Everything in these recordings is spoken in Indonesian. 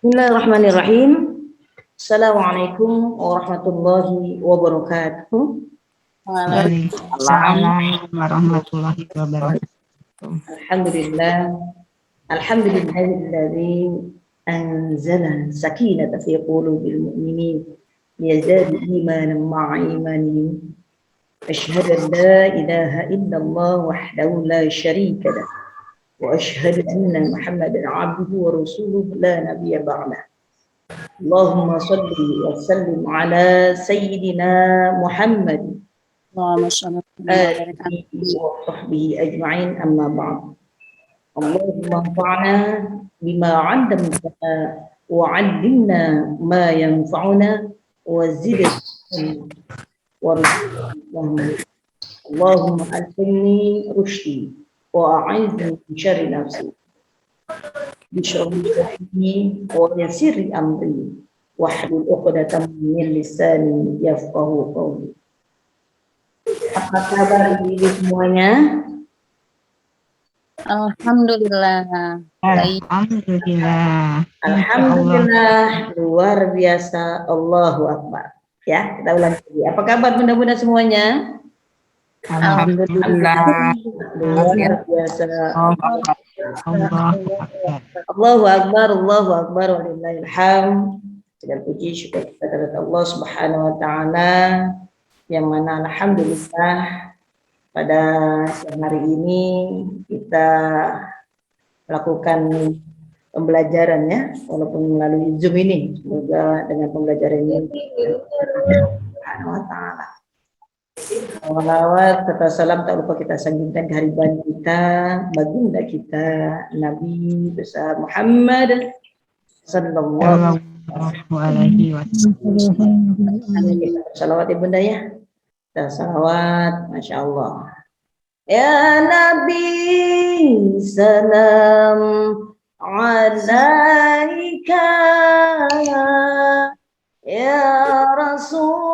Bismillahirrahmanirrahim. Assalamualaikum warahmatullahi wabarakatuh. Waalaikumsalam warahmatullahi wabarakatuh. Alhamdulillah. Alhamdulillahilladzi anzala sakinata fi qulubil mu'minin liyazdadu imanan ma'a imanihim. Asyhadu an la ilaha illallah wahdahu la syarika lah. Wa asyhadu anna Muhammadan 'abduhu wa rasuluhu la nabiyya ba'dah. Allahumma salli wa sallim ala sayyidina Muhammad Allahumma shalli alihi wa sahbihi ajma'in amma ba'd. Allahumma anfa'na bima 'allamtana wa 'allimna ma yanfa'una wa zidna warzuqna. Allahumma alhimni rushdi wa a'izni min syarri nafsi. Bismillahirrahmanirrahim wa yassir amri wahlul 'uqdatam min lisani yafqahu qawli. Apa kabar ibu semuanya? Alhamdulillah. Alhamdulillah. Alhamdulillah, luar biasa, Allahu Akbar. Ya, kita ulang lagi. Apa kabar bunda-bunda semuanya? Alhamdulillah. Luar biasa. Allahu Akbar. Allahu Akbar, walillahil hamd. Segala puji syukur kita kepada Allah Subhanahu wa taala yang mana alhamdulillah pada siang hari ini kita melakukan pembelajaran ya, walaupun melalui Zoom ini. Semoga dengan pembelajaran ini Subhanahu wa taala. Salawat serta salam tak lupa kita sanjungkan kehadiran kita, baginda kita Nabi besar Muhammad sallallahu alaihi wasallam. Salawat ibunda ya. Kita salawat, masya Allah. Ya Nabi salam alaika, ya Rasul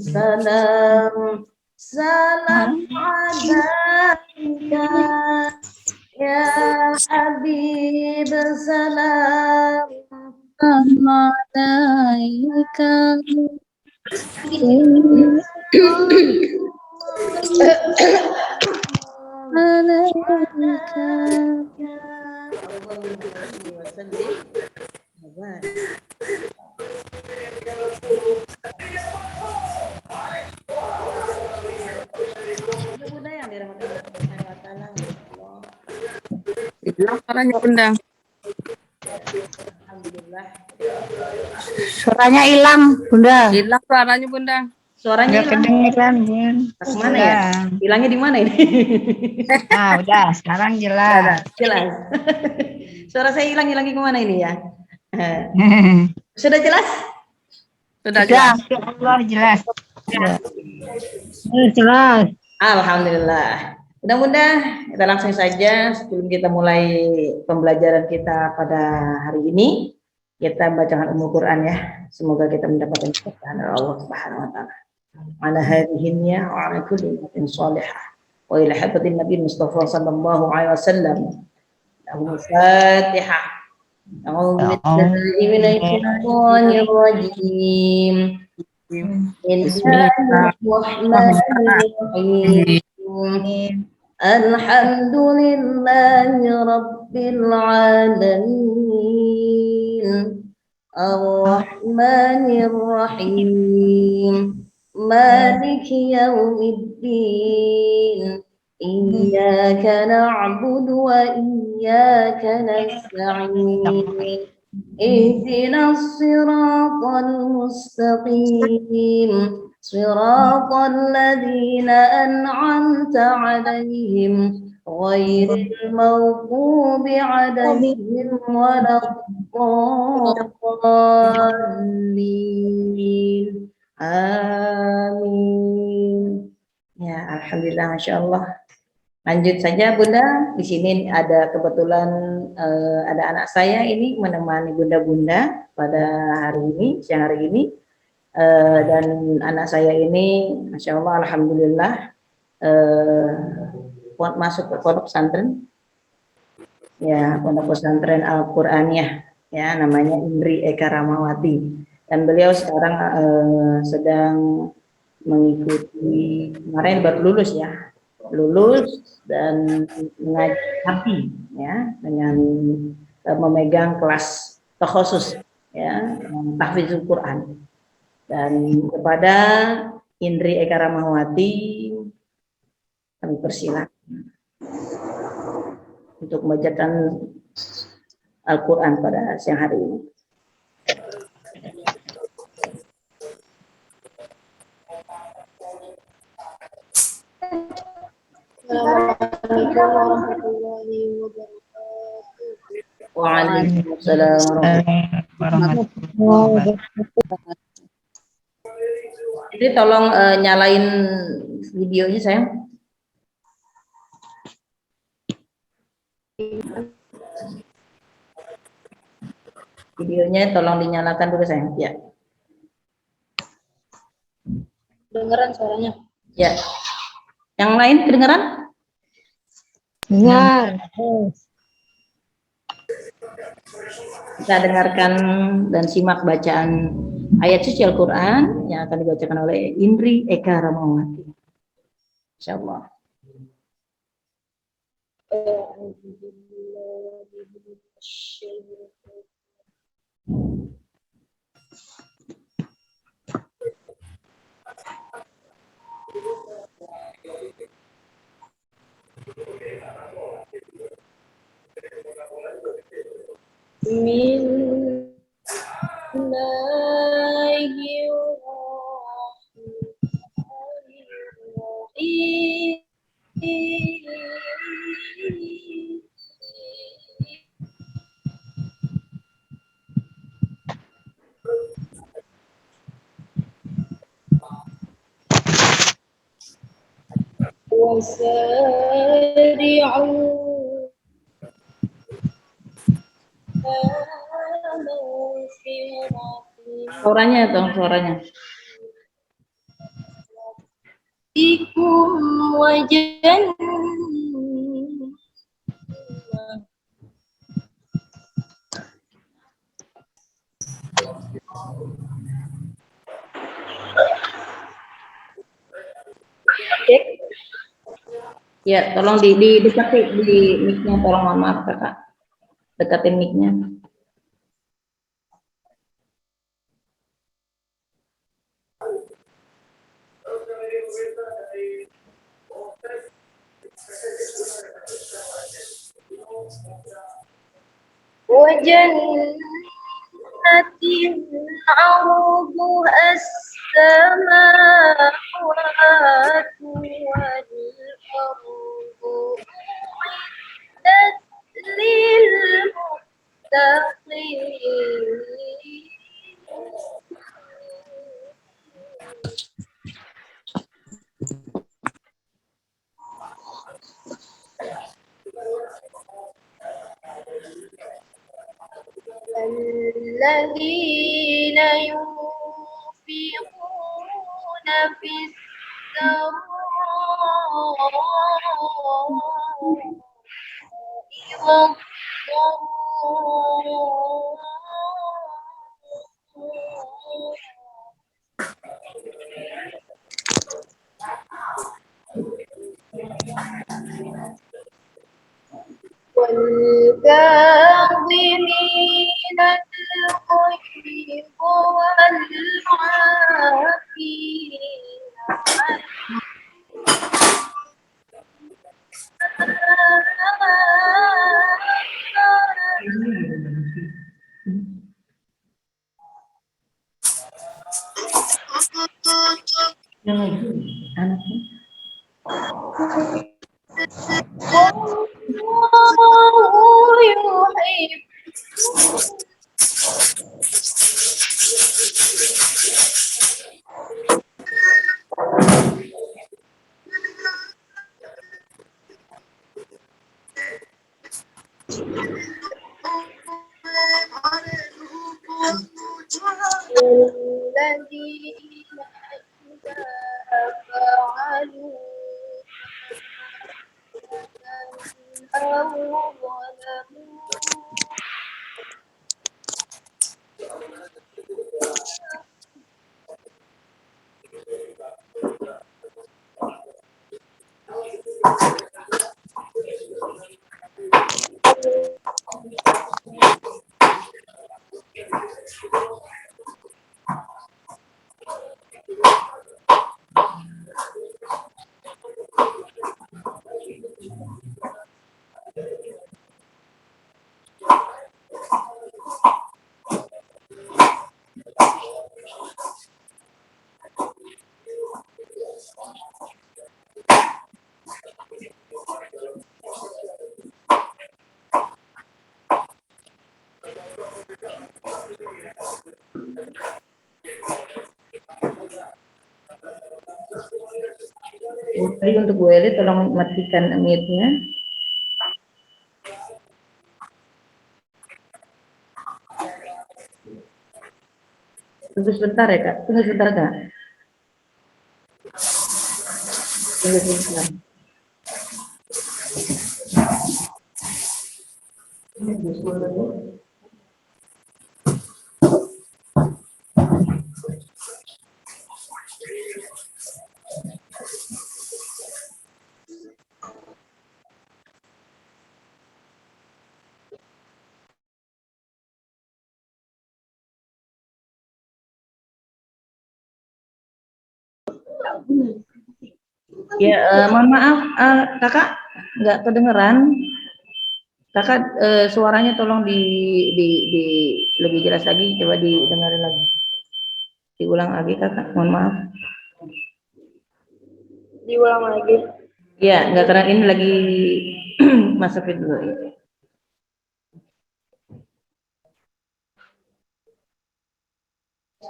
salam alaika, ya Habib salam alaika. Hilang suaranya bunda. Alhamdulillah. Suaranya hilang, Bunda. Hilang suaranya bunda. Suaranya hilang. Kedengeran, Bun. Mana ya? Hilangnya di mana ini? Nah, udah, sekarang jelas. Jelas. Suara saya hilang-hilangnya kemana ini ya? Sudah jelas? Sudah jelas. Allah jelas. Jelas. Alhamdulillah. Mudah-mudahan kita langsung saja sebelum kita mulai pembelajaran kita pada hari ini, kita bacakan Quran ya. Semoga kita mendapatkan keberkahan dari Allah Subhanahu wa taala. Ala hadihinnya wa ala kulli ummatin salihah wa ila hadratin Nabi Mustafa sallallahu alaihi wasallam. Al-Fatihah. A'udzu billahi minasyaitonir rajim. Bismillahirrahmanirrahim. Alhamdulillahi rabbil alamin. Ar-Rahmanir Rahim. Maliki yaumiddin. Iyyaka na'budu wa iyyaka nasta'in. Ihdinas siratal mustaqim. Siratal ladzina an'amta 'alaihim ghairil maghdubi 'alaihim waladdallin. Amin. Ya, alhamdulillah, masya Allah. Lanjut saja Bunda. Di sini ada kebetulan ada anak saya ini menemani bunda-bunda pada hari ini, siang hari ini. Dan anak saya ini, masya Allah, alhamdulillah, masuk ke pondok pesantren, ya pondok pesantren Al-Quraniyah ya, namanya Indri Eka Ramawati, dan beliau sekarang sedang mengikuti, kemarin baru lulus ya, dan mengaji ya, dengan memegang kelas khusus ya, tahfidzul Quran. Dan kepada Indri Eka Ramawati kami persilakan untuk membacakan Al-Quran pada siang hari ini. Assalamualaikum warahmatullahi wabarakatuh. Waalaikumsalam warahmatullahi wabarakatuh. Jadi tolong nyalain videonya sayang. Videonya tolong dinyalakan dulu sayang. Ya. Dengeran suaranya? Ya. Yang lain kedengeran? Dengar. Kita dengarkan dan simak bacaan ayat suci Al-Quran yang akan dibacakan oleh Indri Eka Ramawati. Insyaallah. Suaranya dong, suaranya. Ikum wajan. Ya, tolong didekati di mic-nya, tolong, mohon maaf kakak. Dekatin mic-nya. Wajannatin 'aruduha as-samawati wal ardu uiddat lil muttaqin. الذين ينفقون في السراء والكاظمين الغيظ والعافين عن Anaknya. والله يحب الذين إذا فعلوا أو ظلموا Jadi untuk Bu Eli tolong matikan mute-nya. Tunggu sebentar ya Kak, tunggu sebentar Kak. Tunggu sebentar. Ya, mohon maaf Kakak nggak kedengeran. Kakak suaranya tolong di lebih jelas lagi, coba didengarin lagi. Diulang lagi Kakak, mohon maaf. Diulang lagi. Iya, nggak keren ini lagi masukin dulu.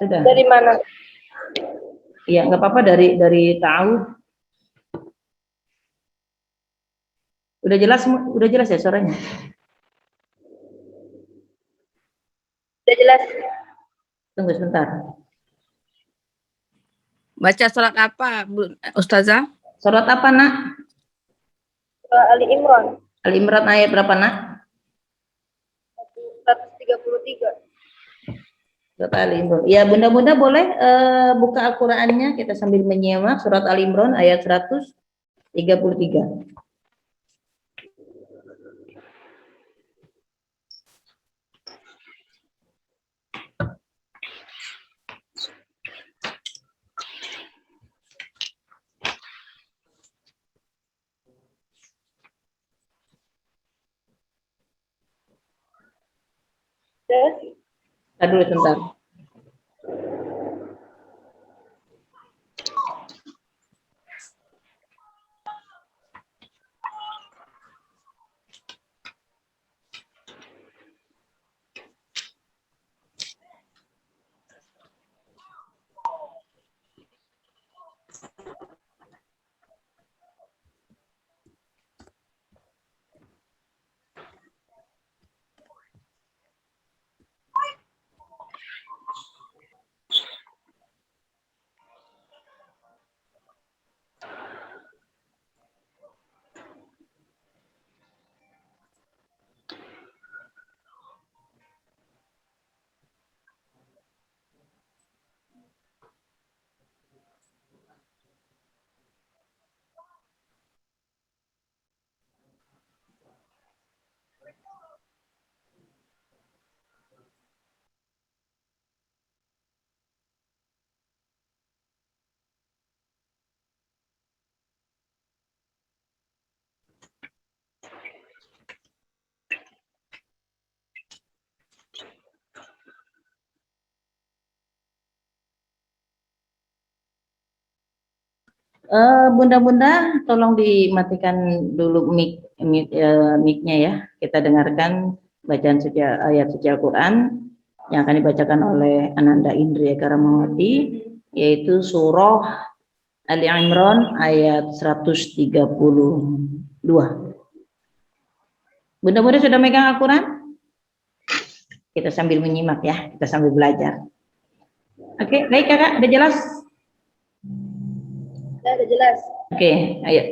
Sudah. Dari mana? Iya, nggak apa-apa dari tahu. Udah jelas ya suaranya. Udah jelas. Tunggu sebentar. Baca surat apa, Bu Ustazah? Surat apa Nak? Ali Imran. Ali Imran ayat berapa Nak? 133. Surat Ali Imran. Ya, Bunda-bunda boleh buka Al-Qur'annya kita sambil menyimak surat Ali Imran ayat 133. Dulu sebentar. Bunda-bunda tolong dimatikan dulu mic-nya ya. Kita dengarkan bacaan suci ayat suci Al-Qur'an yang akan dibacakan oleh Ananda Indriya Karamawati, yaitu surah Ali Imran ayat 132. Bunda-bunda sudah megang Al-Qur'an? Kita sambil menyimak ya, kita sambil belajar. Oke, baik Kakak, udah jelas? Udah jelas. Oke, ayo.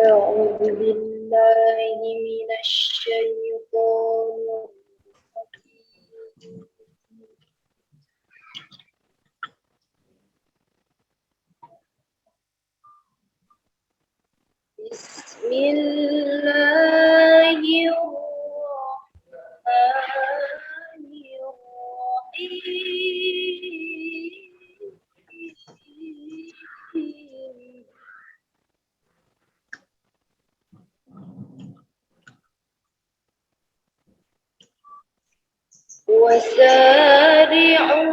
أعوذ بالله من الشيطان الرجيم بسم الله الرحمن الرحيم وسارعوا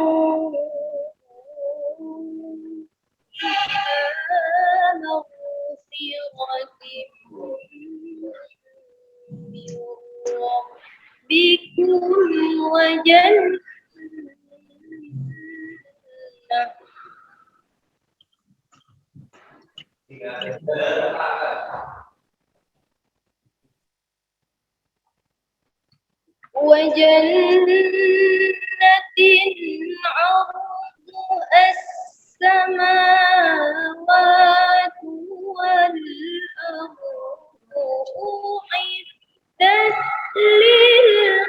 إلى مغفرة من ربكم وجنة وجنة عرضها السماوات والأرض أعدت للمتقين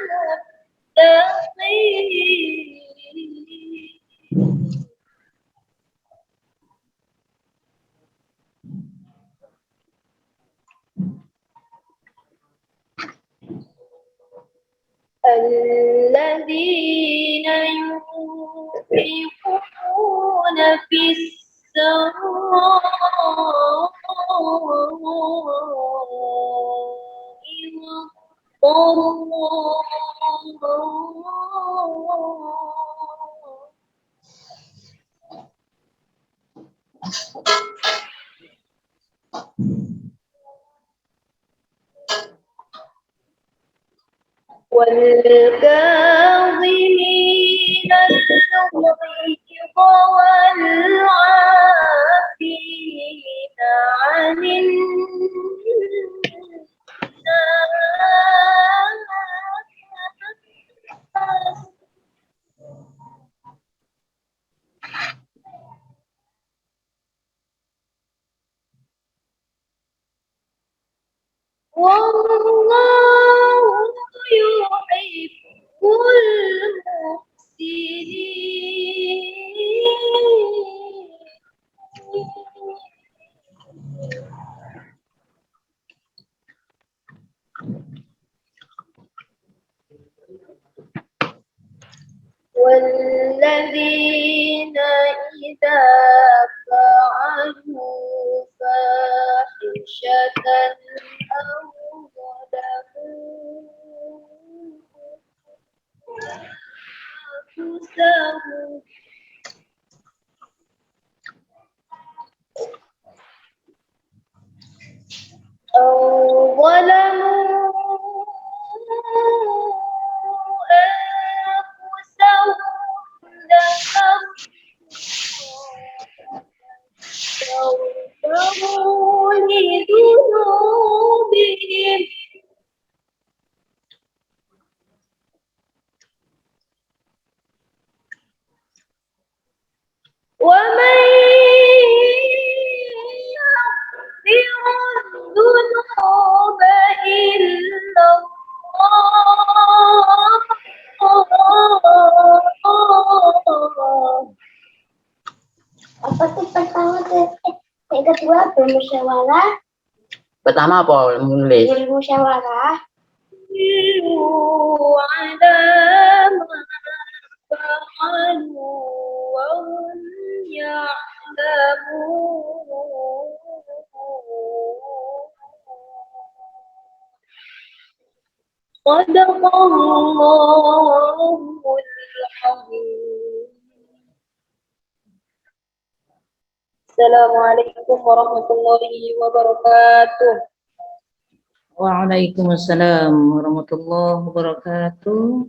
الذين ينفقون في السراء والضراء والكاظمين الغيظ والعافين عن الناس والله يحب المحسنين والذين إذا فعلوا فاحشة أو ظلموا أنفسهم فاستغفروا لذنوبهم ومن يغفر الذنوب إلا الله. Apa tuh pertama tuh? Yang kedua bermusyawarah. Pertama apa? Menulis. Bermusyawarah. Ada fa'alu wa hum ya'lamun. Sadaqallahul azim. Assalamualaikum warahmatullahi wabarakatuh. Waalaikumsalam warahmatullahi wabarakatuh.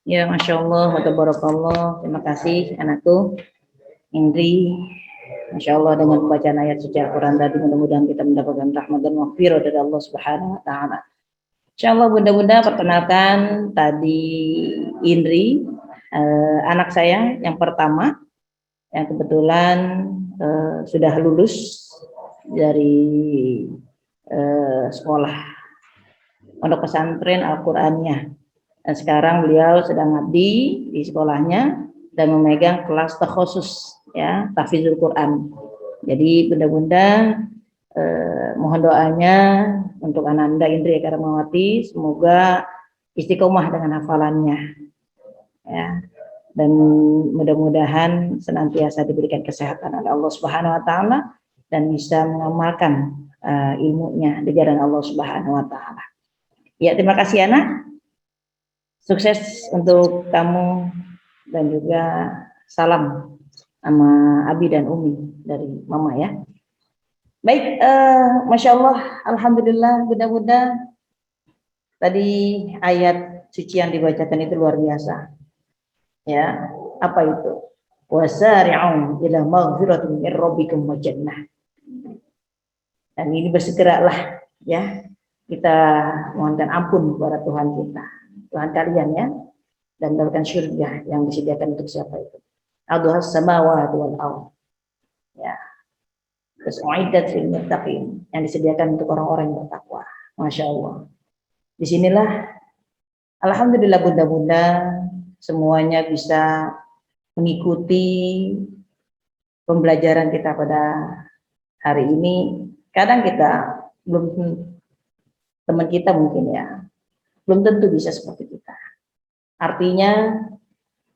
Ya, Masya Allah, wa tabarakallah. Terima kasih anakku Indri. Masya Allah, dengan bacaan ayat suci Al-Quran tadi, mudah-mudahan kita mendapatkan rahmat dan maghfirah dari Allah Subhanahu wa Ta'ala. Insya Allah, bunda-bunda, perkenalkan tadi Indri, anak saya yang pertama, yang kebetulan sudah lulus dari sekolah pondok pesantren Al-Qur'annya. Dan sekarang beliau sedang ngabdi di sekolahnya dan memegang kelas takhusus ya, tahfizul Quran. Jadi bunda-bunda mohon doanya untuk Ananda Indri Karamawati, semoga istiqomah dengan hafalannya ya. Dan mudah-mudahan senantiasa diberikan kesehatan oleh Allah Subhanahu wa Ta'ala dan bisa mengamalkan ilmunya di jalan Allah Subhanahu wa Ta'ala. Ya, terima kasih anak. Sukses untuk kamu dan juga salam sama Abi dan Umi dari Mama ya. Baik, Masya Allah, Alhamdulillah, mudah-mudahan tadi ayat suci yang dibacakan itu luar biasa. Ya, apa itu? Wasari'u ila maghfiratin min rabbikum wa jannah. Dan ini bersegeralah ya, kita mohonkan ampun kepada Tuhan kita, Tuhan kalian ya, dan dapatkan surga yang disediakan untuk siapa itu. Ardhuhas samawati wal ardh. Ya. Terus uiddat lil muttaqin, yang disediakan untuk orang-orang yang bertakwa. Masya Allah. Disinilah alhamdulillah bunda-bunda semuanya bisa mengikuti pembelajaran kita pada hari ini. Kadang kita belum, teman kita mungkin ya, belum tentu bisa seperti kita. Artinya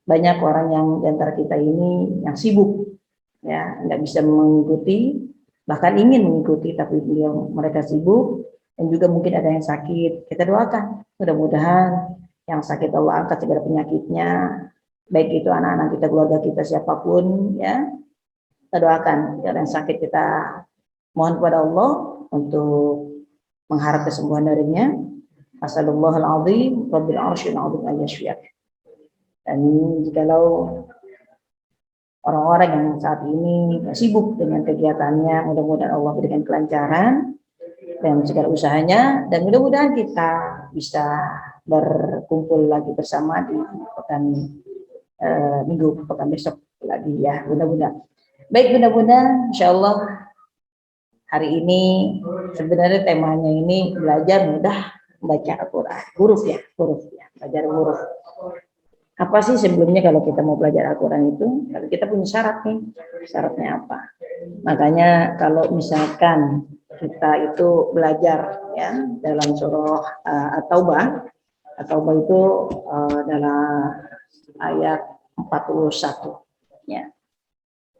banyak orang yang di antara kita ini yang sibuk, ya, nggak bisa mengikuti, bahkan ingin mengikuti, tapi mereka sibuk, dan juga mungkin ada yang sakit. Kita doakan, mudah-mudahan yang sakit Allah angkat segala penyakitnya, baik itu anak-anak kita, keluarga kita, siapapun, ya, kita doakan. Yang sakit kita mohon kepada Allah untuk mengharap kesembuhan darinya. Asallallahu al-azim rabbil arsyil azim ayyashfiak. Dan jikalau orang-orang yang saat ini sibuk dengan kegiatannya, mudah-mudahan Allah berikan kelancaran dan segala usahanya, dan mudah-mudahan kita bisa berkumpul lagi bersama di pekan minggu pekan besok lagi ya, mudah-mudahan. Baik bunda-bunda, insya Allah hari ini sebenarnya temanya ini belajar mudah membaca Al-Quran, huruf ya, belajar huruf. Apa sih sebelumnya kalau kita mau belajar Al-Quran itu, kalau kita punya syarat nih, syaratnya apa? Makanya kalau misalkan kita itu belajar ya dalam surah At-Taubah, At-Taubah itu dalam ayat 41 ya.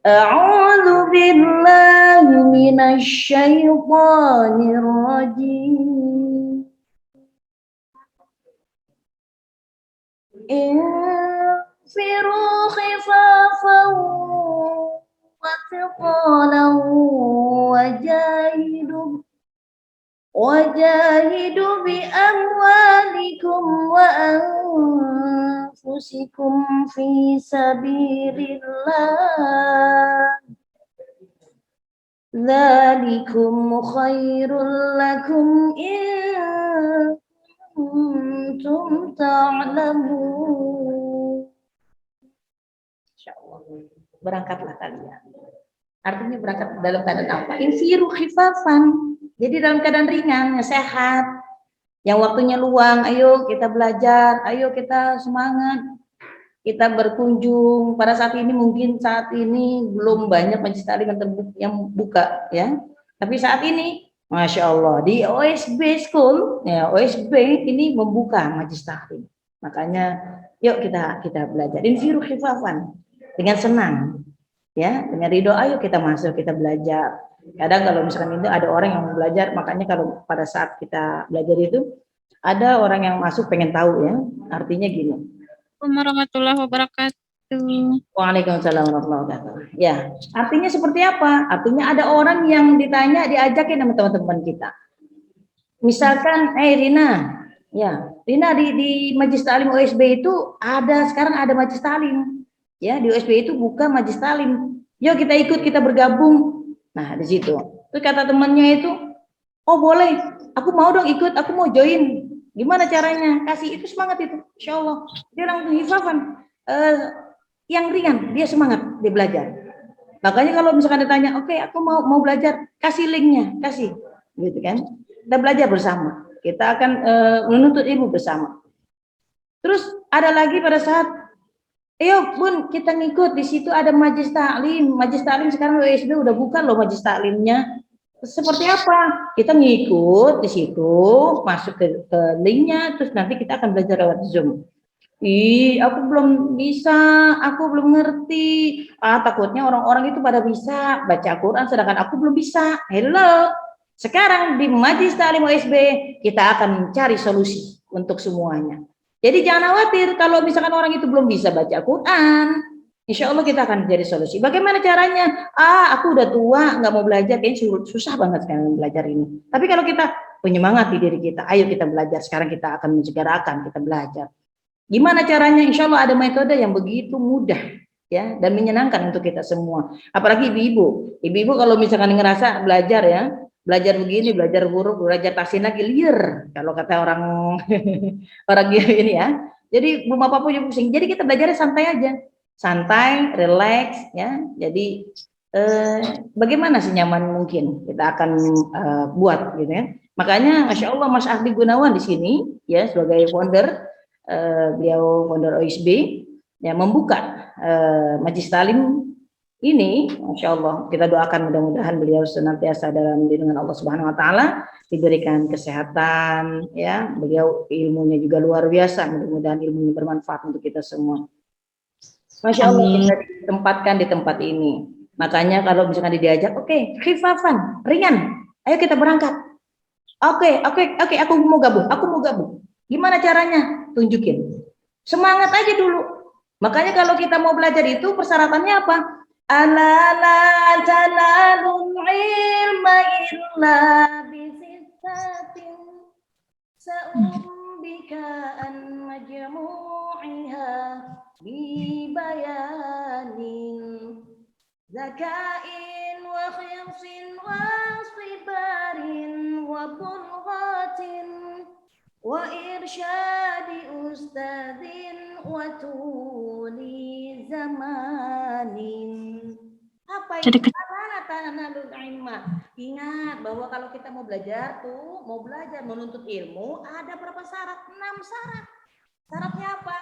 A'udzu billahi minasy syaithanir rajim. Infiru khifafan wa thiqalan wajahidu bi amwalikum wa anfusikum fi sabilillah. Dzalikum khairul lakum in kuntum ta'lamun. Insyaallah. Berangkatlah kalian. Artinya berangkat dalam keadaan apa? Infiru khifafan. Jadi dalam keadaan ringan, sehat. Yang waktunya luang, ayo kita belajar, ayo kita semangat. Kita berkunjung. Pada saat ini mungkin saat ini belum banyak majelis taklim yang buka ya. Tapi saat ini Masya Allah di OSB School ya, OSB ini membuka majelis taklim. Makanya yuk kita belajar infiru khifafan, dengan senang ya, dengan ridho, ayo kita masuk, kita belajar. Kadang kalau misalkan itu ada orang yang mau belajar, makanya kalau pada saat kita belajar itu ada orang yang masuk pengen tahu ya, artinya gini. Warahmatullahi wabarakatuh. Waalaikumsalam warahmatullahi wabarakatuh. Ya, artinya seperti apa? Artinya ada orang yang ditanya, diajakin sama teman-teman kita. Misalkan, Rina, ya, Rina di Majelis Taklim OSB itu sekarang ada Majelis Taklim. Ya, di OSB itu buka Majelis Taklim. Yuk kita ikut, kita bergabung. Nah, di situ. Terus kata temannya itu, oh boleh, aku mau dong ikut, aku mau join. Gimana caranya? Kasih itu semangat itu, insya Allah. Dia langsung hifafan. Yang ringan, dia semangat, dia belajar. Makanya kalau misalkan ditanya, oke, aku mau belajar, kasih linknya, kasih, gitu kan? Kita belajar bersama. Kita akan menuntut ilmu bersama. Terus ada lagi pada saat, ayo Bun, kita ngikut, di situ ada majelis taklim. Majelis taklim sekarang OSB udah buka loh majelis taklimnya. Seperti apa? Kita ngikut di situ, masuk ke linknya, terus nanti kita akan belajar lewat Zoom. Aku belum bisa, aku belum ngerti. Takutnya orang-orang itu pada bisa baca Quran, sedangkan aku belum bisa. Hello, sekarang di Majelis Taklim OSB kita akan mencari solusi untuk semuanya. Jadi jangan khawatir kalau misalkan orang itu belum bisa baca Quran. Insya Allah kita akan jadi solusi. Bagaimana caranya? Aku udah tua, nggak mau belajar, kayaknya susah banget sekarang belajar ini. Tapi kalau kita menyemangati diri kita, ayo kita belajar. Sekarang kita akan menyegerakan, kita belajar. Gimana caranya? Insya Allah ada metode yang begitu mudah ya dan menyenangkan untuk kita semua. Apalagi ibu-ibu. Ibu-ibu kalau misalkan ngerasa belajar ya, belajar begini, belajar huruf, belajar tasin lagi liar kalau kata orang orang ini ya. Jadi belum apa-apa juga pusing. Jadi kita belajarnya santai aja, santai, relax ya. Jadi bagaimana senyaman mungkin kita akan buat gitu ya. Makanya Masya Allah Mas Ahdi Gunawan di sini ya sebagai founder, beliau founder OSB ya membuka Majlis Talim ini, Masya Allah kita doakan mudah-mudahan beliau senantiasa dalam lindungan Allah Subhanahu Wa Taala, diberikan kesehatan ya, beliau ilmunya juga luar biasa, mudah-mudahan ilmunya bermanfaat untuk kita semua. Masya Allah kita ditempatkan di tempat ini, makanya kalau misalkan diajak, oke, khifafan, ringan, ayo kita berangkat. Oke, aku mau gabung. Gimana caranya? Tunjukin. Semangat aja dulu. Makanya kalau kita mau belajar itu persyaratannya apa? Ala la tanalul ilma illa bisittatin sa'umbika an majmu'iha bibayanin zakain wa khirsin wa sibarin wa bulghatin wa irsyadi ustadzin wa tuli zamanin. Apa itu? Tanalul ilma. Ingat bahwa kalau kita mau belajar menuntut ilmu, ada berapa syarat? 6 syarat. Syaratnya apa?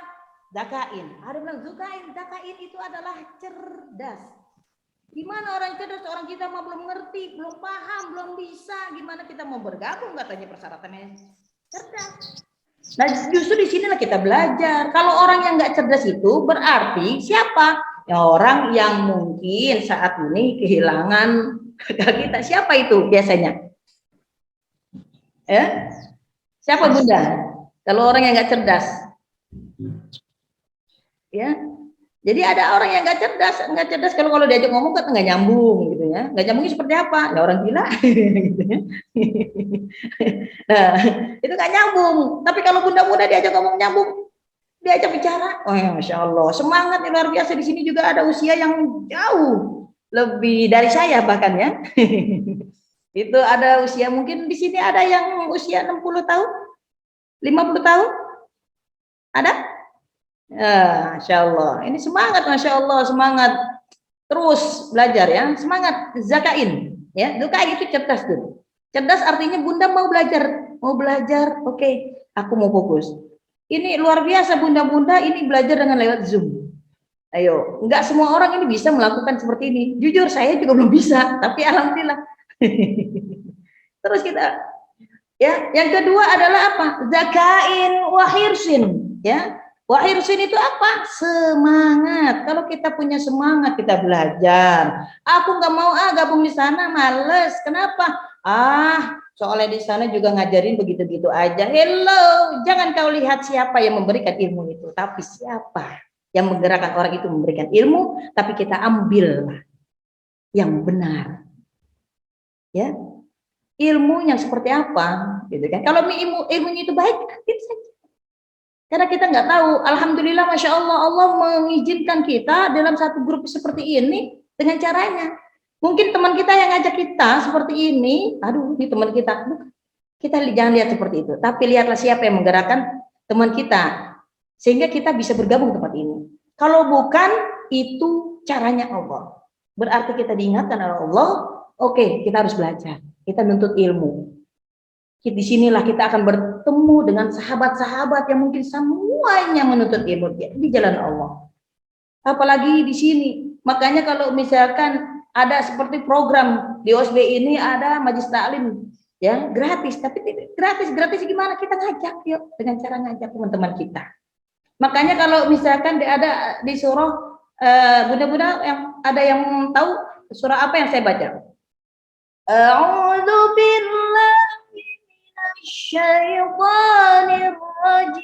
Zakain. Ada bilang zakain itu adalah cerdas. Gimana orang cerdas? Orang kita mah belum ngerti, belum paham, belum bisa. Gimana kita mau bergabung katanya persyaratannya cerdas. Nah justru di sinilah kita belajar. Kalau orang yang nggak cerdas itu berarti siapa? Ya orang yang mungkin saat ini kehilangan kita. Siapa itu biasanya? Siapa Bunda? Kalau orang yang nggak cerdas, ya. Jadi ada orang yang nggak cerdas kalau diajak ngomong kan nggak nyambung gitu ya. Nggak nyambungnya seperti apa? Ya orang gila gitu ya. Nah, itu nggak nyambung. Tapi kalau Bunda diajak ngomong nyambung, diajak bicara, oh ya Masya Allah, semangat luar biasa. Di sini juga ada usia yang jauh lebih dari saya bahkan ya. Itu ada usia mungkin di sini ada yang usia 60 tahun, 50 tahun, ada? Masya Allah, ini semangat, Masya Allah, semangat terus belajar ya, semangat zakain ya, zakain itu cerdas tuh. Cerdas artinya Bunda mau belajar, oke, aku mau fokus. Ini luar biasa Bunda ini belajar dengan lewat Zoom. Ayo, nggak semua orang ini bisa melakukan seperti ini. Jujur saya juga belum bisa, tapi alhamdulillah. Terus kita, ya, yang kedua adalah apa? Zakain wa hirsin, ya. Wahirsin itu apa? Semangat. Kalau kita punya semangat kita belajar. Aku nggak mau gabung di sana, males. Kenapa? Soalnya di sana juga ngajarin begitu-gitu aja. Hello, jangan kau lihat siapa yang memberikan ilmu itu, tapi siapa yang menggerakkan orang itu memberikan ilmu, tapi kita ambil yang benar. Ya. Ilmu yang seperti apa, gitu kan? Kalau ilmunya itu baik, kita saja. Karena kita nggak tahu, alhamdulillah, Masya Allah, Allah mengizinkan kita dalam satu grup seperti ini dengan caranya. Mungkin teman kita yang ngajak kita seperti ini, ini teman kita. Kita jangan lihat seperti itu, tapi lihatlah siapa yang menggerakkan teman kita, sehingga kita bisa bergabung tempat ini. Kalau bukan, itu caranya Allah. Berarti kita diingatkan oleh Allah, oke, kita harus belajar, kita nuntut ilmu. Di sinilah kita akan bertemu dengan sahabat-sahabat yang mungkin semuanya menuntut ilmu di jalan Allah. Apalagi di sini. Makanya kalau misalkan ada seperti program di OSB ini ada Majlis Taklim ya, gratis, tapi gratis gimana? Kita ngajak yuk dengan cara ngajak teman-teman kita. Makanya kalau misalkan ada di surah Bunda-bunda yang ada yang tahu surah apa yang saya baca? A'udzu billahi Syaitanir rajim.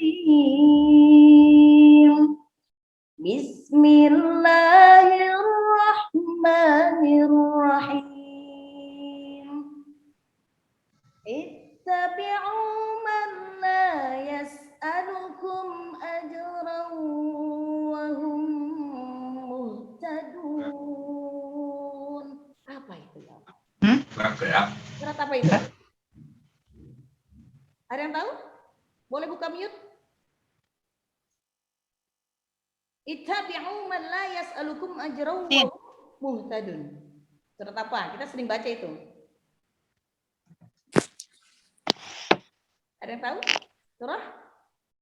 Bismillahirrahmanirrahim. Ittabi'u man la yas'alukum ajran wa hum muhtadun. Apa itu ya? Berapa ya? Surat apa itu? Ada yang tahu? Boleh buka mute? Ittabi'u man la yas'alukum ajran wa muhtadun. Surat apa? Kita sering baca itu. Ada yang tahu? Surah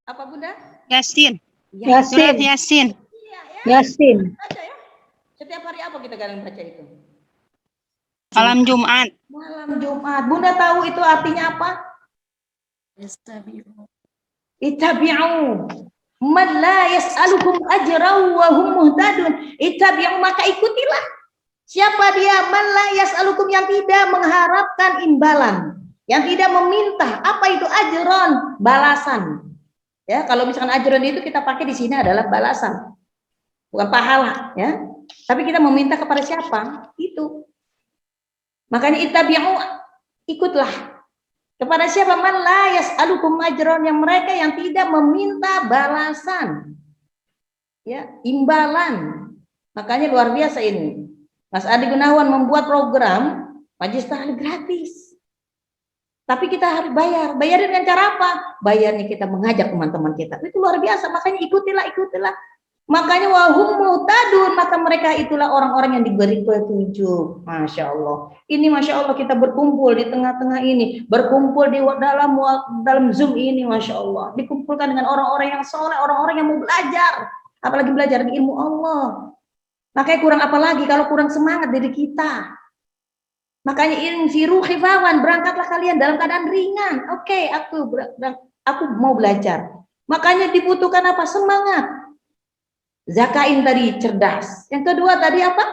apa Bunda? Yasin. Ya. Surat Yasin. Iya ya. Yasin. Baca ya. Setiap hari apa kita kadang baca itu? Malam Jumat. Malam Jumat. Bunda tahu itu artinya apa? Ittabi'u man la yas'alukum ajran wa hum muhtadun. Ittabi'u, maka ikutilah. Siapa dia? Man la yas'alukum, yang tidak mengharapkan imbalan, yang tidak meminta. Apa itu ajron? Balasan. Ya, kalau misalkan ajron itu kita pakai di sini adalah balasan. Bukan pahala, ya. Tapi kita meminta kepada siapa? Itu. Makanya ittabi'u, ikutlah. Kepada siapa? Man la yas'alukum ajron, yang mereka yang tidak meminta balasan. Ya, imbalan. Makanya luar biasa ini. Mas Adi Gunawan membuat program Majelis Taklim gratis. Tapi kita harus bayar. Bayar dengan cara apa? Bayarnya kita mengajak teman-teman kita. Itu luar biasa. Makanya ikutilah. Makanya wahum muhtadun, maka mereka itulah orang-orang yang diberi petunjuk. Masya Allah. Ini Masya Allah kita berkumpul di tengah-tengah ini, berkumpul di dalam Zoom ini, Masya Allah. Dikumpulkan dengan orang-orang yang soleh, orang-orang yang mau belajar, apalagi belajar di ilmu Allah. Makanya kurang apa lagi kalau kurang semangat dari kita. Makanya infiru khifawan, berangkatlah kalian dalam keadaan ringan. Oke, aku mau belajar. Makanya dibutuhkan apa? Semangat. Zakain tadi cerdas. Yang kedua tadi apa?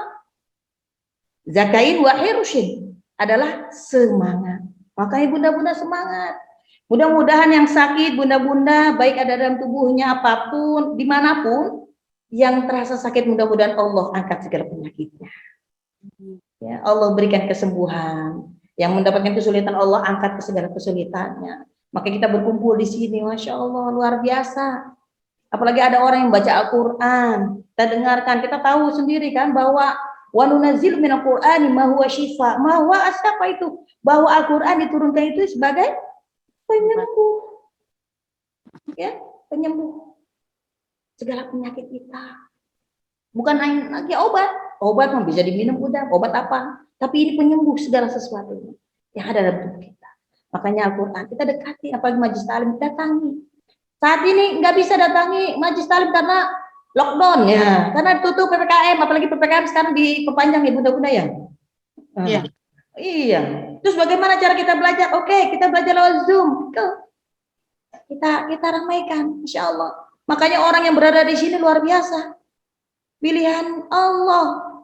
Zakain wa hirusin adalah semangat. Makanya bunda-bunda semangat. Mudah-mudahan yang sakit, bunda-bunda, baik ada dalam tubuhnya apapun, dimanapun, yang terasa sakit mudah-mudahan Allah angkat segala penyakitnya. Ya, Allah berikan kesembuhan. Yang mendapatkan kesulitan Allah angkat segala kesulitannya. Maka kita berkumpul di sini, Masya Allah, luar biasa. Apalagi ada orang yang baca Al-Quran, kita dengarkan, kita tahu sendiri kan bahwa wa nunazzilu minal Qur'ani ma huwa syifa. Ma huwa apa itu? Bahwa Al-Quran diturunkan itu sebagai penyembuh. Ya, penyembuh segala penyakit kita. Bukan hanya lagi obat. Obat mah bisa diminum udah, obat apa? Tapi ini penyembuh segala sesuatu yang ada dalam tubuh kita. Makanya Al-Quran kita dekati, apalagi Majelis Taklim kita datangi. Saat ini nggak bisa datangi Majelis Taklim karena lockdown ya, karena tutup PPKM, apalagi PPKM sekarang diperpanjang ya bunda-bunda ya. Iya. Iya. Terus bagaimana cara kita belajar? Oke, kita belajar lewat Zoom. Kita ramaikan, Insya Allah. Makanya orang yang berada di sini luar biasa. Pilihan Allah.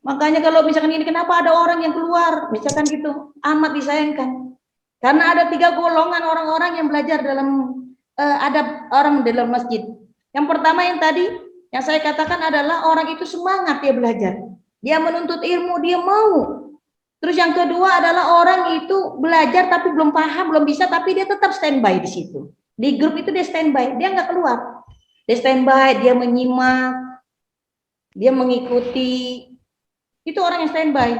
Makanya kalau misalkan ini kenapa ada orang yang keluar, misalkan gitu, amat disayangkan. Karena ada 3 golongan orang-orang yang belajar dalam ada orang di dalam masjid. Yang pertama yang tadi yang saya katakan adalah orang itu semangat dia belajar, dia menuntut ilmu, dia mau. Terus yang kedua adalah orang itu belajar tapi belum paham, belum bisa, tapi dia tetap standby di situ. Di grup itu dia standby, dia nggak keluar. Dia standby, dia menyimak, dia mengikuti. Itu orang yang standby.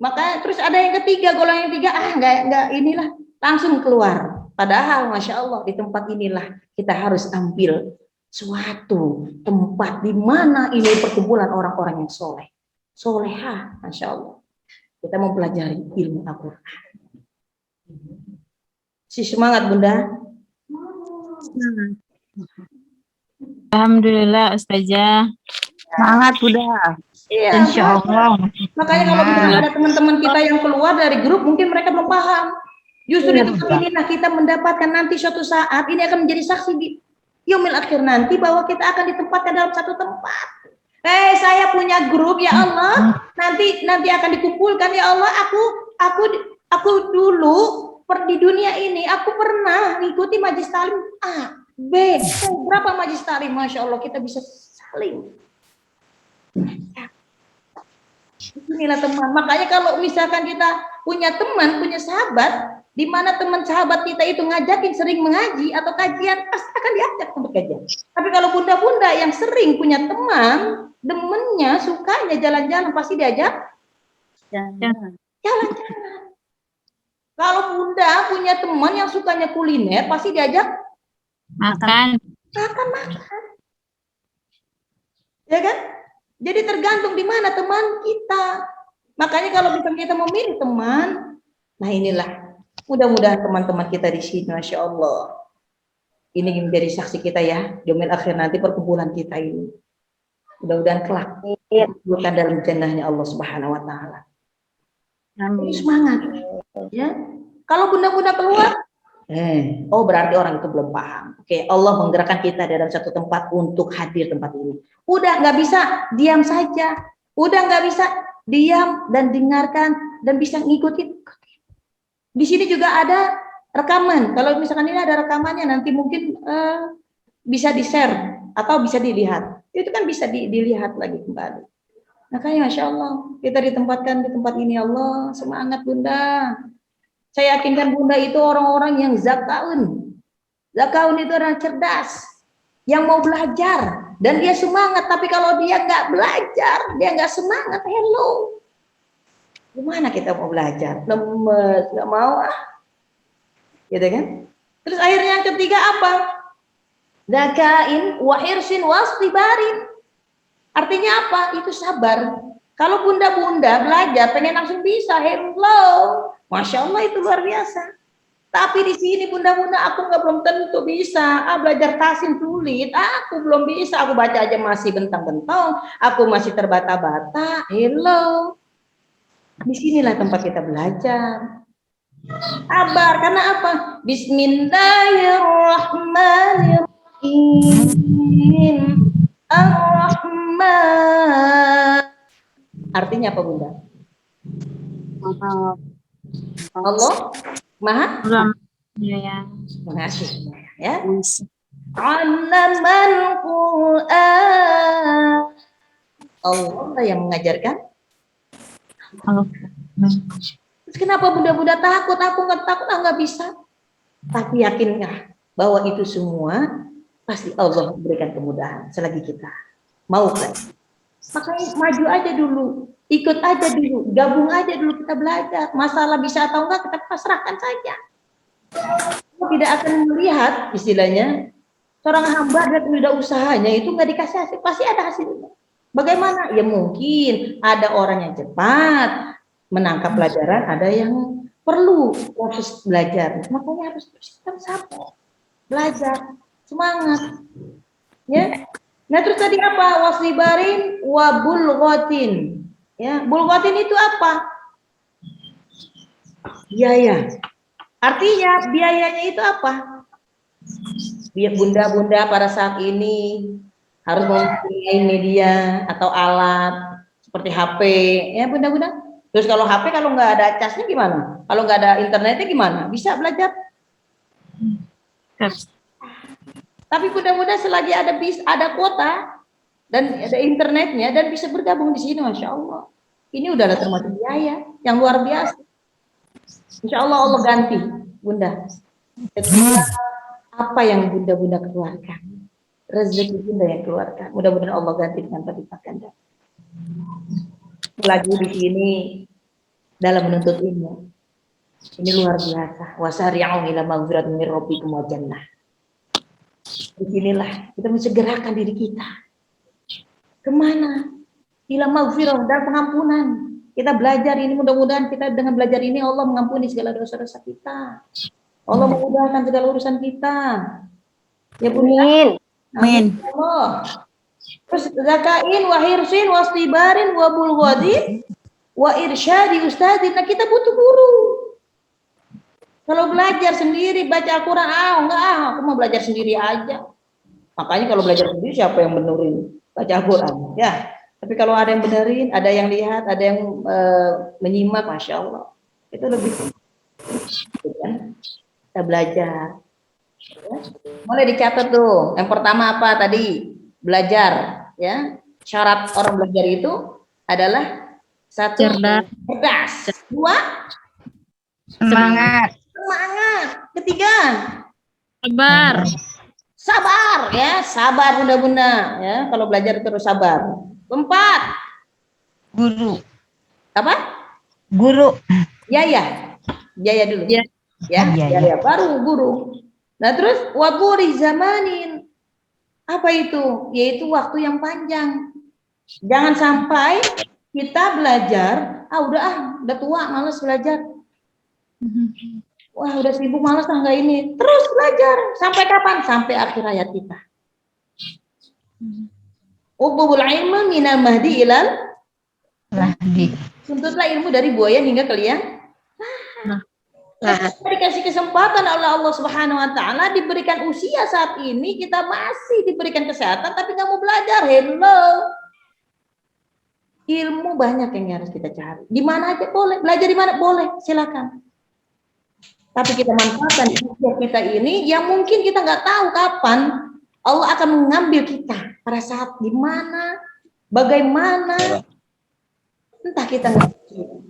Maka terus ada yang ketiga, golongan yang ketiga, nggak inilah, langsung keluar. Padahal Masya Allah di tempat inilah kita harus ambil suatu tempat di mana ini perkumpulan orang-orang yang soleh, solehah, Masya Allah. Kita mau pelajari ilmu Al-Quran. Si semangat bunda. Alhamdulillah Ustazah. Semangat Bunda. Iya. Insya Allah. Makanya kalau misalnya ada teman-teman kita yang keluar dari grup, mungkin mereka belum paham. Justru di tempat inilah kita mendapatkan nanti suatu saat ini akan menjadi saksi di yaumil akhir nanti bahwa kita akan ditempatkan dalam satu tempat. Saya punya grup ya Allah, nanti akan dikumpulkan ya Allah. Aku dulu di dunia ini aku pernah mengikuti Majelis Taklim A, B, berapa Majelis Taklim, Masya Allah kita bisa saling. Inilah teman. Makanya kalau misalkan kita punya teman, punya sahabat, di mana teman sahabat kita itu ngajakin sering mengaji atau kajian, pasti akan diajak untuk kajian. Tapi kalau bunda-bunda yang sering punya teman, demennya, sukanya jalan-jalan, pasti diajak jalan-jalan. Kalau bunda punya teman yang sukanya kuliner, pasti diajak Makan. makan. Ya kan? Jadi tergantung di mana teman kita. Makanya kalau misalnya kita memilih teman, nah inilah. Mudah-mudahan teman-teman kita di sini, Masya Allah. Ini menjadi saksi kita ya, di yaumil akhir nanti perkumpulan kita ini. Mudah-mudahan kelak bukan dalam jannahnya Allah Subhanahu wa taala. Jadi semangat. Ya. Kalau bunda-bunda keluar, berarti orang itu belum paham. Oke, Allah menggerakkan kita dalam satu tempat untuk hadir tempat ini. Udah nggak bisa diam saja. Udah nggak bisa diam dan dengarkan dan bisa ngikutin. Di sini juga ada rekaman. Kalau misalkan ini ada rekamannya, nanti mungkin bisa di-share atau bisa dilihat. Itu kan bisa dilihat lagi kembali. Makanya Masya Allah, kita ditempatkan di tempat ini. Allah, semangat bunda. Saya yakinkan bunda itu orang-orang yang zakaun. Zakaun itu orang cerdas, yang mau belajar. Dan dia semangat, tapi kalau dia nggak belajar, dia nggak semangat, hello. Gimana kita mau belajar? Lemes, nggak mau gitu kan? Terus akhirnya yang ketiga apa? Zakain, wahirsin, wastibarin. Artinya apa? Itu sabar. Kalau bunda-bunda belajar, pengen langsung bisa, hello. Masya Allah itu luar biasa. Tapi di sini bunda-bunda aku nggak belum tentu bisa. Belajar tasin tulis, aku belum bisa. Aku baca aja masih bentang-bentang. Aku masih terbata-bata. Hello. Disinilah tempat kita belajar. Sabar, karena apa? Bismillahirrahmanirrahim. Ar-Rahman. Artinya apa bunda? Allah Maha Mengasih ya. Allamal Quran. Allah yang mengajarkan. Terus kenapa bunda-bunda takut? Aku nggak takut, nggak bisa. Tapi yakinkah bahwa itu semua pasti Allah memberikan kemudahan selagi kita mau kan? Makanya maju aja dulu, ikut aja dulu, gabung aja dulu, kita belajar. Masalah bisa atau enggak kita pasrahkan saja. Kita tidak akan melihat istilahnya seorang hamba dan udah usahanya itu nggak dikasih hasil, pasti ada hasilnya. Bagaimana? Ya mungkin ada orang yang cepat menangkap pelajaran, ada yang perlu proses belajar. Makanya harus terus sabar, belajar, semangat. Ya. Nah terus tadi apa? Waslibarin wa bulghatin. Ya, bulghatin itu apa? Biaya. Artinya biayanya itu apa? Biar bunda-bunda pada saat ini harus mempunyai media atau alat seperti HP, ya bunda-bunda. Terus kalau HP kalau nggak ada casnya gimana? Kalau nggak ada internetnya gimana? Bisa belajar? Tapi mudah-mudahan selagi ada kuota dan ada internetnya dan bisa bergabung di sini, Masya Allah. Ini udah ada termasuk biaya yang luar biasa. Insya Allah Allah ganti, bunda. Apa yang bunda-bunda keluarkan, rezeki bunda yang keluarkan, mudah-mudahan Allah ganti dengan berlipat ganda. Lagi di sini dalam menuntut ilmu, ini luar biasa. Wasari'u ila maghfiratin min rabbikum wa jannah. Disinilah kita mensegerakan diri kita kemana? Ila maghfirah, dan pengampunan. Kita belajar ini, mudah-mudahan kita dengan belajar ini Allah mengampuni segala dosa-dosa kita. Allah memudahkan segala urusan kita. Ya Amin. Amin. Allah. Terus zakain, wa hirsin, wastibarin, wa bulghadin, wa irsyadi ustadzin. Nah kita butuh guru. Kalau belajar sendiri, baca Al-Quran, aku mau belajar sendiri aja. Makanya kalau belajar sendiri, siapa yang benerin? Baca Al-Quran, ya. Tapi kalau ada yang benerin, ada yang lihat, ada yang menyimak, Masya Allah. Itu lebih kan? Kita belajar. Ya. Mulai dicatat tuh. Yang pertama apa tadi? Belajar. Ya. Syarat orang belajar itu adalah satu, cerdas. Dua, Semangat. Ketiga, sabar ya, sabar bunda-bunda ya. Kalau belajar terus sabar. Keempat, Guru. apa? Guru. Ya. Jaya dulu. Ya. Ya, Iya, jaya baru guru. Nah, terus waburi zamanin. Apa itu? Yaitu waktu yang panjang. Jangan sampai kita belajar, udah tua, malas belajar. Wah, udah sibuk, malas nggak ini. Terus belajar sampai kapan? Sampai akhir hayat kita. Utlubul ilma minal mahdi ilal Lahdi. tuntutlah ilmu dari buaya hingga kalian. Kita dikasih kesempatan oleh Allah Subhanahu wa taala, diberikan usia saat ini, kita masih diberikan kesehatan tapi nggak mau belajar. Hello. Ilmu banyak yang harus kita cari. Di mana aja boleh, belajar di mana boleh, silakan. Tapi kita manfaatkan usia kita ini yang mungkin kita nggak tahu kapan Allah akan mengambil kita, pada saat di mana, bagaimana, entah kita nggak tahu.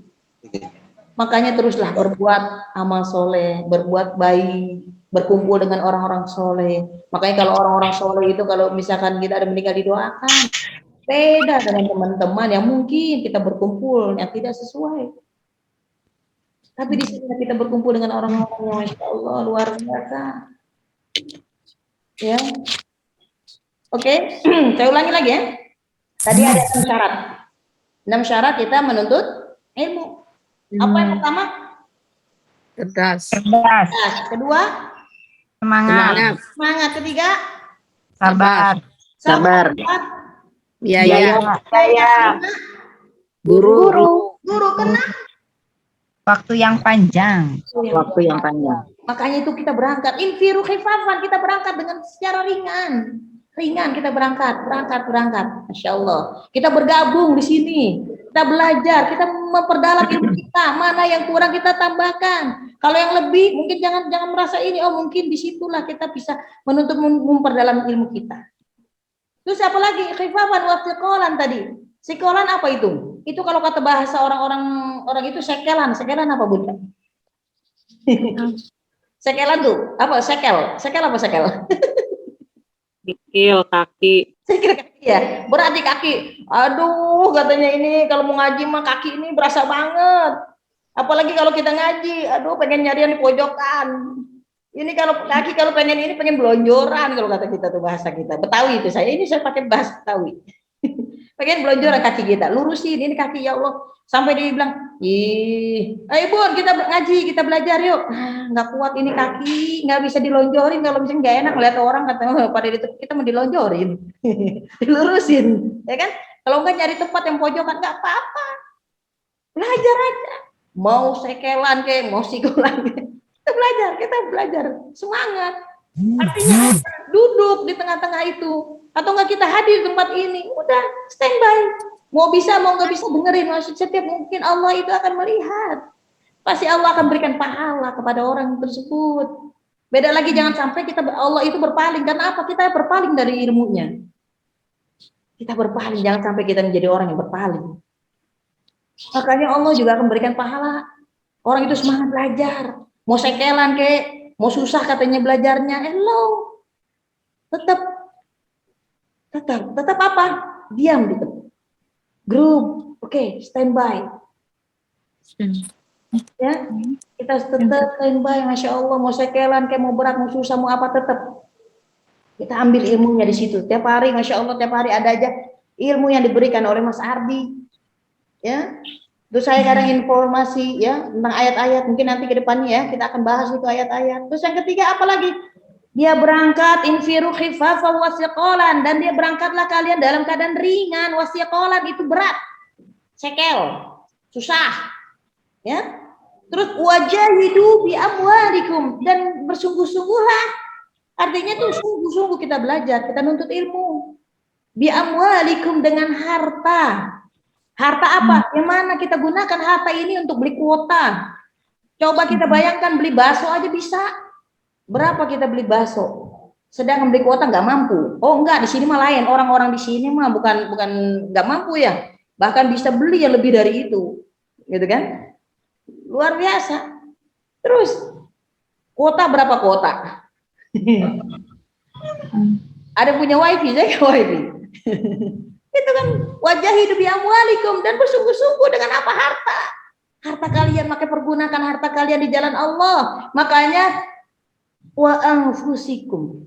Makanya teruslah berbuat amal soleh, berbuat baik, berkumpul dengan orang-orang soleh. Makanya kalau orang-orang soleh itu kalau misalkan kita ada meninggal didoakan. Beda dengan teman-teman yang mungkin kita berkumpul yang tidak sesuai. Tapi di sini kita berkumpul dengan orang-orang yang Masya Allah luar biasa. Ya, oke. Saya ulangi lagi ya. Tadi ada 6 syarat. 6 syarat kita menuntut ilmu. Apa yang pertama? Cerdas. Cerdas. Kedua, Semangat. semangat. Ketiga, Sabar. Sabar. Biaya. Biaya. Guru. Guru kena. Waktu yang panjang. Waktu yang panjang. Makanya itu kita berangkat. Infiru khifafan, kita berangkat dengan secara ringan. Ringan kita berangkat. Masya Allah. Kita bergabung di sini. Kita belajar, kita memperdalam ilmu kita. Mana yang kurang kita tambahkan. Kalau yang lebih, mungkin jangan merasa ini. Oh, mungkin disitulah kita bisa menuntut memperdalam ilmu kita. Terus apa lagi? Khifafan wa thiqalan tadi. Sikolan apa itu? Itu kalau kata bahasa orang itu sekelan. Sekelan apa, Bunda? Sekelan tuh apa? Sekel apa sekel? Sikil, kaki. Sekel kaki ya. Berarti kaki. Aduh, katanya ini kalau mau ngaji mah kaki ini berasa banget. Apalagi kalau kita ngaji, aduh pengen nyari yang di pojokan. Ini kalau kaki kalau pengen belonjoran kalau kata kita tuh bahasa kita. Betawi itu saya pakai bahasa Betawi. Pengen belonjoran kaki kita, lurusin ini kaki ya Allah. Sampai dia bilang, ayo Bun kita ngaji, kita belajar yuk. Nggak kuat ini kaki, nggak bisa dilonjorin. Kalau misalnya nggak enak lihat orang kata pada kita mau dilonjorin, dilurusin, ya kan? Kalau nggak nyari tempat yang pojokan nggak apa-apa, belajar aja. Mau sekelan kayak mau sikolan, kita belajar semangat. Artinya duduk di tengah-tengah itu. Atau enggak kita hadir di tempat ini, udah standby. Mau bisa, mau nggak bisa dengerin. Maksud setiap mungkin Allah itu akan melihat. Pasti Allah akan berikan pahala kepada orang tersebut. Beda lagi jangan sampai Allah itu berpaling. Karena apa? Kita berpaling dari ilmunya. Kita berpaling, jangan sampai kita menjadi orang yang berpaling. Makanya Allah juga akan berikan pahala. Orang itu semangat belajar. Mau sekelan kayak, mau susah katanya belajarnya. Hello. Tetap apa? Diam gitu. Grup, oke, standby. Ya, kita tetap standby. Masya Allah, mau sekelan, kayak mau berat, mau susah, mau apa tetap. Kita ambil ilmunya di situ. Tiap hari, Masya Allah, tiap hari ada aja ilmu yang diberikan oleh Mas Ardi. Ya, terus saya kadang informasi ya tentang ayat-ayat. Mungkin nanti ke depannya ya kita akan bahas itu ayat-ayat. Terus yang ketiga apa lagi? Dia berangkat infiru khifafan wasiqalan, dan dia berangkatlah kalian dalam keadaan ringan. Wasiqalan itu berat, sekel, susah, ya. Terus wajahidu bi amwalikum, dan bersungguh-sungguhlah. Artinya tuh sungguh-sungguh kita belajar, kita nuntut ilmu. Bi amwalikum, dengan harta. Harta apa? Yang mana kita gunakan harta ini untuk beli kuota. Coba kita bayangkan beli bakso aja bisa. Berapa kita beli bakso? Sedang beli kuota nggak mampu. Oh enggak, di sini mah lain. Orang-orang di sini mah bukan nggak mampu ya. Bahkan bisa beli yang lebih dari itu, gitu kan? Luar biasa. Terus kuota berapa kuota? Ada punya wifi, saya ke wifi. Itu kan wajah hidup yang amwalikum, dan bersungguh-sungguh dengan apa? Harta. harta kalian, maka pergunakan harta kalian di jalan Allah. Makanya wa anfusikum,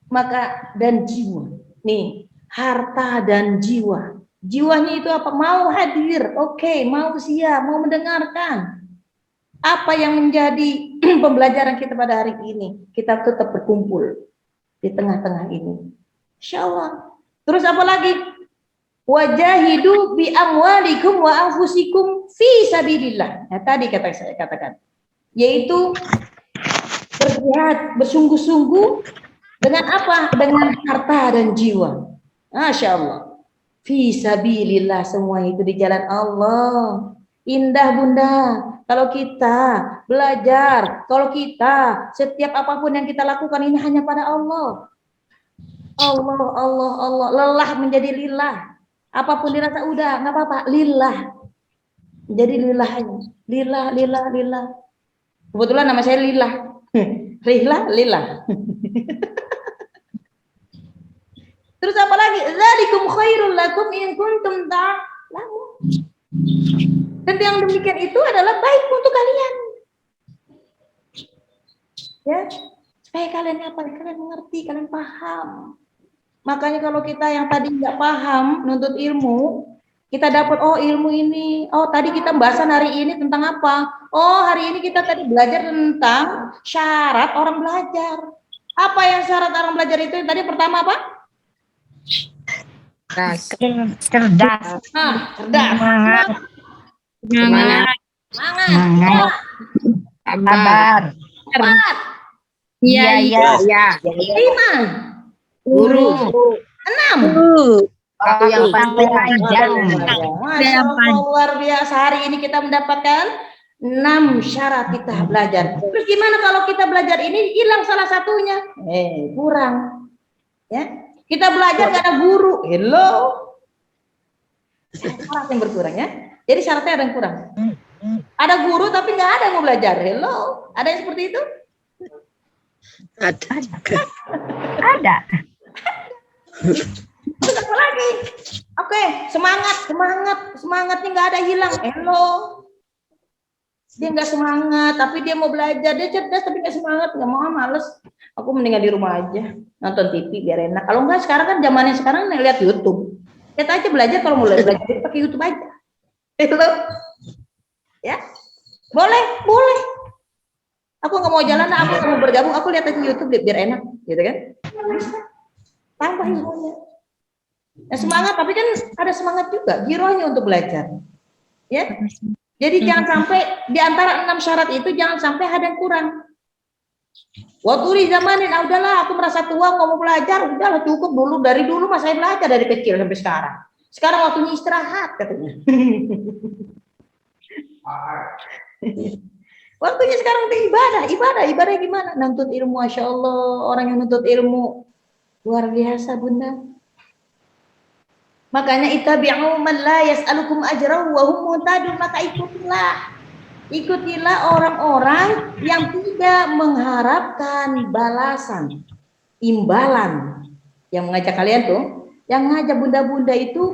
maka dan jiwa. Nih, harta dan jiwa. Jiwanya itu apa? Mau hadir, oke, mau siap, mau mendengarkan. Apa yang menjadi pembelajaran kita pada hari ini? Kita tetap berkumpul di tengah-tengah ini. Insya Allah. Terus apa lagi? Wajahidu bi amwalikum wa anfusikum fi sabilillah. Nah, tadi saya katakan, yaitu berjihad, bersungguh-sungguh dengan apa? Dengan harta dan jiwa. Masya Allah. Fi sabilillah, semua itu di jalan Allah. Indah Bunda, kalau kita belajar, kalau kita setiap apapun yang kita lakukan ini hanya pada Allah. Allah, Allah, Allah. Lelah menjadi lillah. Apapun dirasa udah nggak apa-apa, lillah. Jadi lillah aja. Lillah, lillah, lillah. Kebetulan nama saya Lillah. Lillah, lillah. Terus apa lagi? Dzalikum khairul lakum in kuntum ta'lamun. Dan yang demikian itu adalah baik untuk kalian. Ya, supaya kalian apa? Kalian mengerti, kalian paham. Makanya kalau kita yang tadi nggak paham nuntut ilmu, kita dapat ilmu ini. Oh, tadi kita bahasan hari ini tentang apa? Oh, hari ini kita tadi belajar tentang syarat orang belajar. Apa yang syarat orang belajar itu? Tadi pertama apa? Cerdas. Cerdas. Semangat. Semangat. Semangat. Sabar. Sabar. Iya, iya, iya. 5. Guru. 6. Waktu yang panjang. Masya Allah, luar biasa. Hari ini kita mendapatkan 6 syarat kita belajar. Terus gimana kalau kita belajar ini hilang salah satunya? Kurang. Ya, kita belajar gak ada guru. Hello. Syarat yang berkurang ya. Jadi syaratnya ada yang kurang. Ada guru tapi nggak ada yang mau belajar. Hello. Ada yang seperti itu? Ada. Terus apa lagi? Oke, semangatnya nggak ada hilang. Hello. Dia nggak semangat, tapi dia mau belajar. Dia cerdas tapi nggak semangat, nggak mau, males. Aku mendingan di rumah aja nonton TV biar enak. Kalau nggak sekarang kan zamannya sekarang lihat YouTube. Lihat aja belajar, kalau mau belajar pakai YouTube aja. Hello. Ya, boleh. Aku nggak mau jalan, aku nggak mau bergabung. Aku lihat aja YouTube biar enak, gitu kan? Tambah ilmunya. Nah, semangat, tapi kan ada semangat juga, girohnya untuk belajar. Ya. Jadi jangan sampai di antara 6 syarat itu jangan sampai ada yang kurang. Waktu di zamanin, udahlah aku merasa tua nggak mau belajar, udahlah cukup dulu, dari dulu mas saya belajar dari kecil sampai sekarang. Sekarang waktunya istirahat katanya. Waktunya sekarang untuk ibadah gimana? Nuntut ilmu, Masya Allah, orang yang nuntut ilmu luar biasa Bunda. Makanya ittabi'u man la yas'alukum ajran wa hum muhtadun, maka ikutilah orang-orang yang tidak mengharapkan balasan, imbalan. Yang mengajak kalian tuh, yang ngajak bunda-bunda itu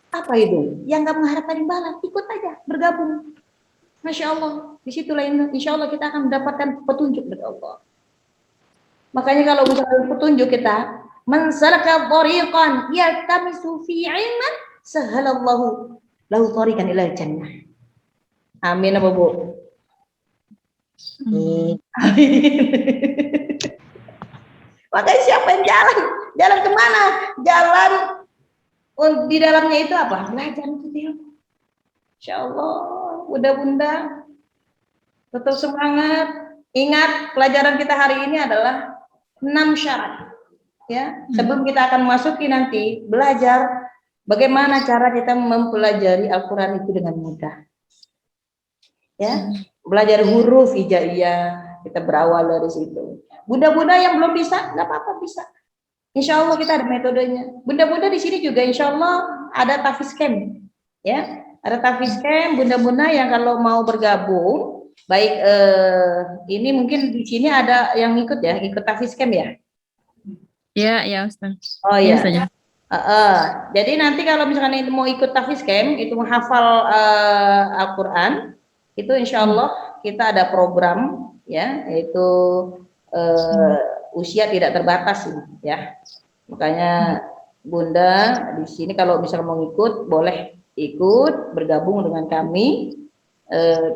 apa itu? Yang nggak mengharapkan imbalan, ikut aja, bergabung. Masya Allah, disitulah insya Allah kita akan mendapatkan petunjuk dari Allah. Makanya kalau misalnya petunjuk kita, man salaka thariqan yaltamisu fi 'ilman sahalallahu lahu thariqan ilal jannah. Amin apa Bu? Amin. Makanya siapa yang jalan kemana? Jalan di dalamnya itu apa? Belajar itu ilmu. Insya Allah, bunda-bunda tetap semangat. Ingat, pelajaran kita hari ini adalah 6 syarat. Ya, sebelum kita akan masuki nanti belajar bagaimana cara kita mempelajari Al-Quran itu dengan mudah. Ya, belajar huruf hijaiyah, kita berawal dari situ. Bunda-bunda yang belum bisa, nggak apa-apa, bisa. Insya Allah kita ada metodenya. Bunda-bunda di sini juga insya Allah ada tahfiz camp. Ya, ada tahfiz camp bunda-bunda yang kalau mau bergabung, baik ini mungkin di sini ada yang ikut ya, ikut tahfiz camp ya. Ya, ya Ustaz. Oh iya. Saja. Jadi nanti kalau misalkan itu mau ikut tahfiz camp, itu menghafal Al-Quran, itu insya Allah kita ada program ya, yaitu usia tidak terbatas ya. Makanya Bunda di sini kalau misalkan mau ikut, boleh ikut bergabung dengan kami.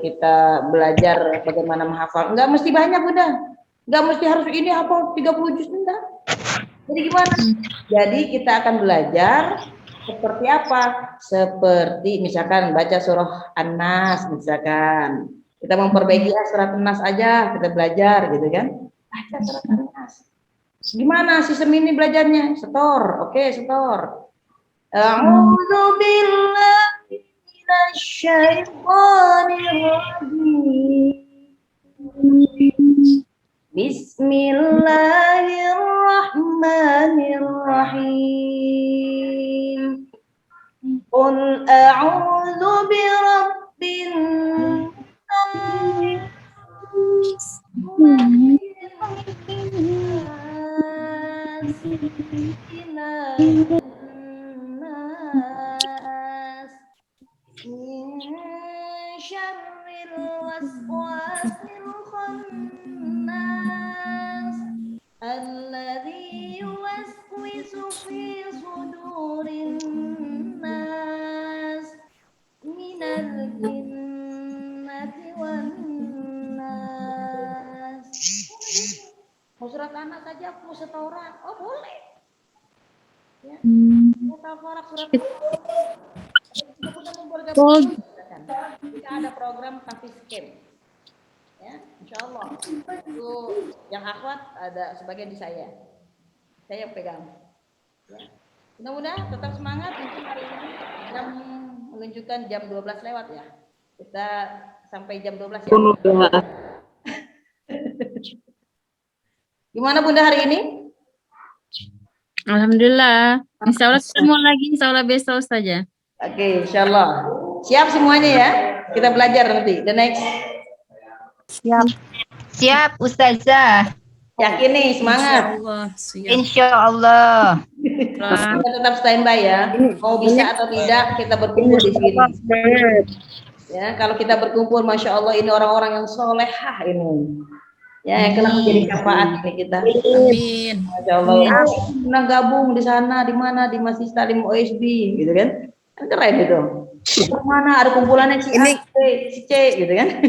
Kita belajar bagaimana menghafal. Enggak mesti banyak Bunda, enggak mesti harus ini hafal 30 juz, enggak. Jadi gimana? Jadi kita akan belajar seperti apa? Seperti misalkan baca surah An-Nas misalkan. Kita memperbaiki surat An-Nas aja, kita belajar gitu kan. Baca surat An-Nas. Gimana sistem ini belajarnya? Setor. Oke, setor. A'udzu billahi minasy syaithanir rajim. Bismillahirrahmanirrahim. Qul a'udzu birabbin nas min syarril waswasil khannas alladzi yuwaswisu fi sudurin nas minal jinnati wan nas. Mau surat anak saja, mau setoran, oh boleh. Ya, mau tafarak surat kita ada program tahfiz camp. Ya, insya Allah. Itu yang akhwat ada sebagian di saya yang pegang. Ya. Mudah-mudahan tetap semangat. Mungkin hari ini jam menunjukkan jam 12 lewat ya. Kita sampai jam 12 ya. Gimana Bunda hari ini? Alhamdulillah. Insya Allah ketemu lagi, insya Allah besok saja. Oke, insya Allah. Siap semuanya ya? Kita belajar nanti. The next. Siap Ustazah. Yakin nih, semangat. Insya Allah. Kita tetap standby ya. Mau bisa atau tidak, kita berkumpul di sini. Ya, kalau kita berkumpul, masya Allah ini orang-orang yang solehah ini. Ya, yang kelak menjadi syafaat ini kita. Amin. Masya Allah. Pernah gabung di sana, di mana, di Masjid Talim OSB, gitu kan? Kan keren itu. Mana ada kumpulannya si A, si C, gitu kan?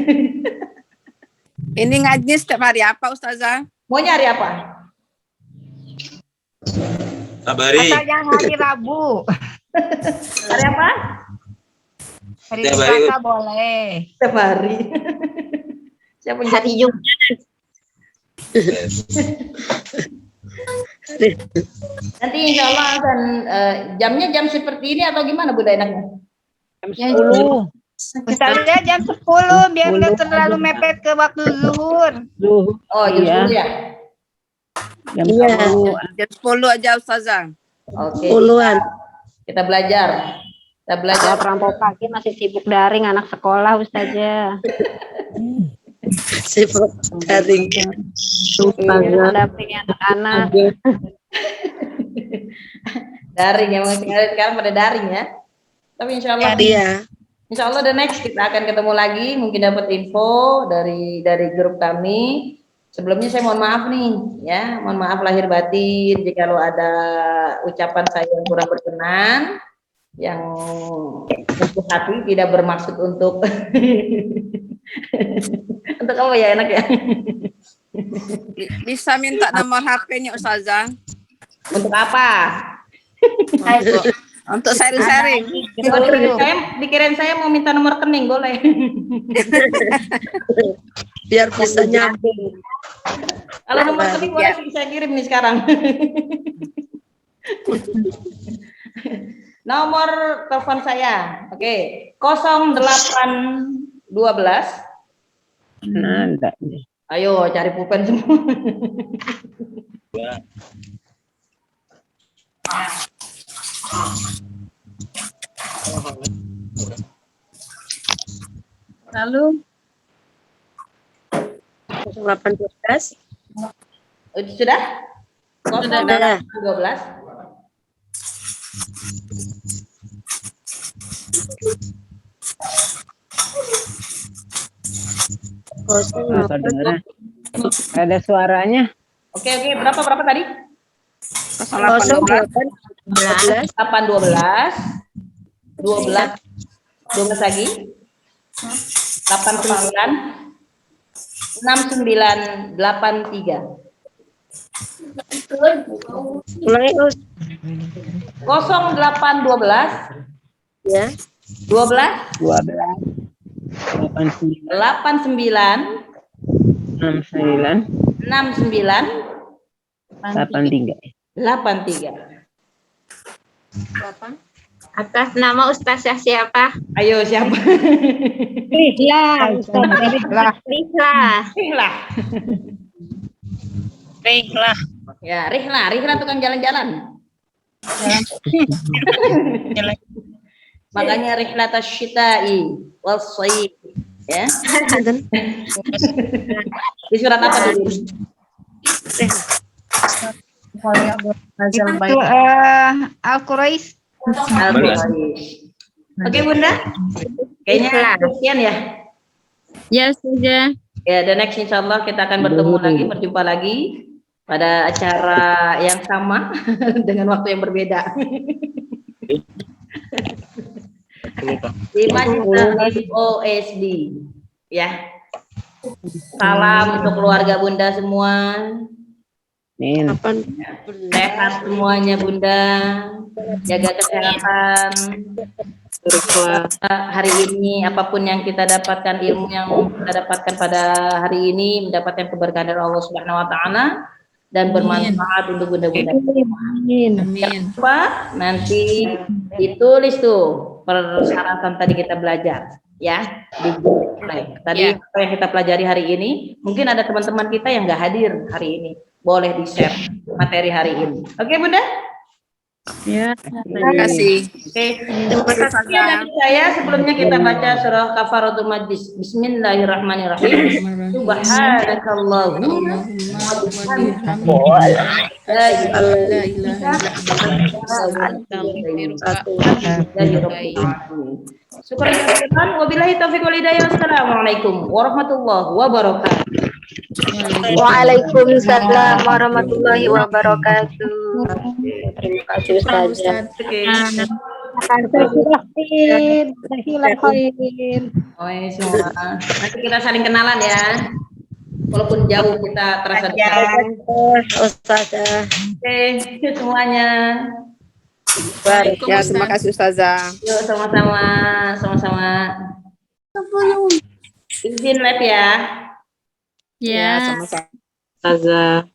Ini ngaji setiap hari apa Ustazah? Mau nyari apa? Sabari. Asal yang hari Rabu. Hari apa? Hari Setiap hari. Selasa boleh. Setiap hari. Siapa yang Hari Jumat. Nanti insya Allah akan jamnya jam seperti ini atau gimana Bunda enaknya? Jam 10. Ustazah jam 10 biar nggak terlalu mepet ke waktu zuhur. Oh jam 10 ya? Jam 10 aja Ustazah. Oke. 10-an. Kita belajar. Kita belajar. Perantau pagi masih sibuk daring anak sekolah Ustazah. Sibuk daring. Mendampingi anak-anak. Daring ya, sekarang pada daring ya. Tapi insya Allah. Iya. Insya Allah the next kita akan ketemu lagi, mungkin dapat info dari grup kami. Sebelumnya saya mohon maaf nih, ya, mohon maaf lahir batin jika kalau ada ucapan saya yang kurang berkenan, yang untuk hati tidak bermaksud untuk untuk apa ya enak ya? Bisa minta nomor HP-nya Ustazah? Untuk apa? Untuk sharing-sharing. Dikirain saya mau minta nomor rekening, boleh? Biar bisa nyambung. Kalau nomor rekening boleh bisa kirim nih sekarang. Nomor telepon saya, oke, 0812. Ada. Ayo cari pulpen semua. Lalu 18. Sudah? 0812. Ada suaranya. Oke, berapa tadi? 0812. 8, 12. 12 lagi. 8, 9. 6, 9, 8, 3. Ulangi, Us. 08, 12. Ya. 12. 12. 89. 69. 69. 83. 83. Atas nama Ustazah siapa? Ayo siapa? Rihla. Rihla. Baiklah. Ya, Rihla tukang jalan-jalan. Makanya Rihla tasyita'i wal shayyib, ya. Di surat apa dulu? Itu Al-Quraisy. Al-Quraisy. Oke, Bunda. Kayaknya sekian ya. Ya, Ustazah. Ya, dan next insyaallah kita akan berjumpa lagi pada acara yang sama dengan waktu yang berbeda. Di Majelis OSD, ya. Salam untuk keluarga Bunda semua. Sehat semuanya Bunda. Jaga kesehatan. Hari ini apapun yang kita dapatkan, ilmu yang kita dapatkan pada hari ini mendapatkan keberkahan dari Allah Subhanahu wa taala dan bermanfaat untuk bunda-bunda. Jangan lupa nanti ditulis tuh persyaratan tadi kita belajar ya di tadi apa yang kita pelajari hari ini. Mungkin ada teman-teman kita yang nggak hadir hari ini, boleh di-share materi hari ini. Oke Bunda? Ya. Terima kasih. Oke, terima kasih dari saya. Sebelumnya kita baca surah Kafaratul Majlis. Bismillahirrahmanirrahim. Subhanakallahumma wabillahi taufiq wal hidayah. Wassalamualaikum warahmatullahi wabarakatuh. Waalaikumsalam warahmatullahi wabarakatuh. Terima kasih Ustazah. Nanti kita saling kenalan ya. Walaupun jauh kita terasa dekat. Ustazah. Oke, semuanya. Ya, terima kasih Ustazah. Yuk sama-sama. Izin live ya. Ya. Sama-sama. Ustazah.